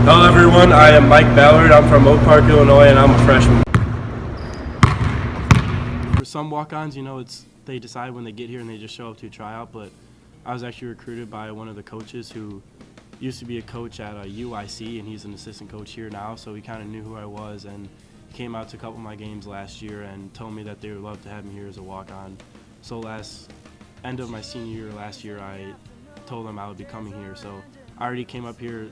Hello everyone, I am Mike Ballard. I'm from Oak Park, Illinois, and I'm a freshman. For some walk-ons, they decide when they get here and they just show up to a tryout, but I was actually recruited by one of the coaches who used to be a coach at UIC, and he's an assistant coach here now, so he kind of knew who I was and came out to a couple of my games last year and told me that they would love to have me here as a walk-on. So end of my senior year last year, I told them I would be coming here. So I already came up here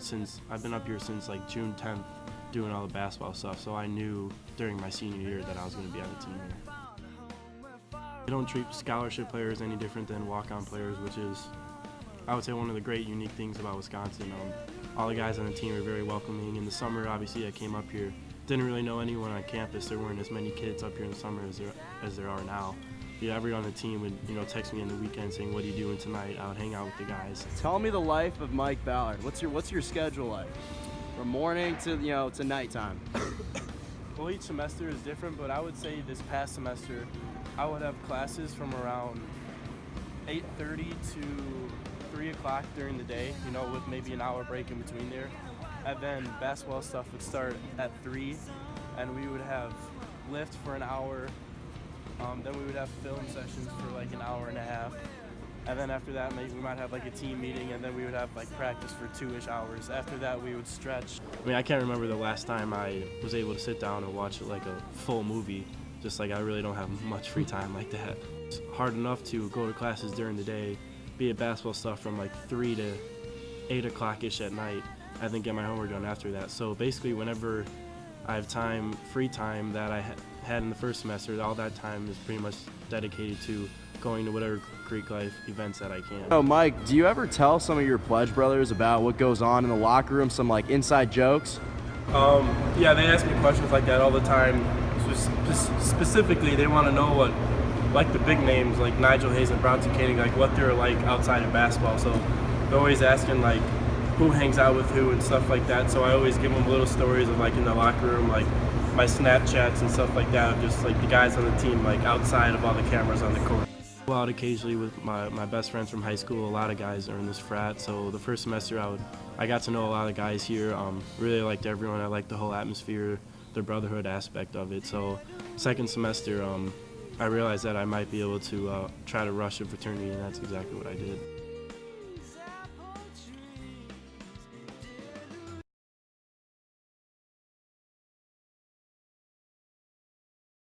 I've been up here since like June 10th doing all the basketball stuff, so I knew during my senior year that I was going to be on the team here. They don't treat scholarship players any different than walk-on players, which is, I would say, one of the great unique things about Wisconsin. All the guys on the team are very welcoming. In the summer, obviously, I came up here, didn't really know anyone on campus. There weren't as many kids up here in the summer as there are now. Everyone on the team would text me on the weekend saying, "What are you doing tonight?" I would hang out with the guys. Tell me the life of Mike Ballard. What's your schedule like? From morning to to nighttime. Well, each semester is different, but I would say this past semester, I would have classes from around 8:30 to 3 o'clock during the day, with maybe an hour break in between there. And then basketball stuff would start at 3, and we would have lift for an hour. Then we would have film sessions for like an hour and a half. And then after that, maybe we might have like a team meeting, and then we would have like practice for 2-ish hours. After that, we would stretch. I can't remember the last time I was able to sit down and watch like a full movie. Just like I really don't have much free time like that. It's hard enough to go to classes during the day, be at basketball stuff from like 3 to 8 o'clock-ish at night, and then get my homework done after that. So basically, whenever I have free time that I had in the first semester, all that time is pretty much dedicated to going to whatever Greek life events that I can. So Mike, do you ever tell some of your pledge brothers about what goes on in the locker room, some like inside jokes? Yeah, they ask me questions like that all the time. Specifically, they want to know what, like the big names like Nigel Hayes and Bronson Koenig, like what they're like outside of basketball. So they're always asking like who hangs out with who and stuff like that. So I always give them little stories of like in the locker room, like my Snapchats and stuff like that, just like the guys on the team, like outside of all the cameras on the court. Go out occasionally with my best friends from high school. A lot of guys are in this frat, so the first semester I got to know a lot of guys here. Really liked everyone. I liked the whole atmosphere, the brotherhood aspect of it. So second semester, I realized that I might be able to try to rush a fraternity, and that's exactly what I did.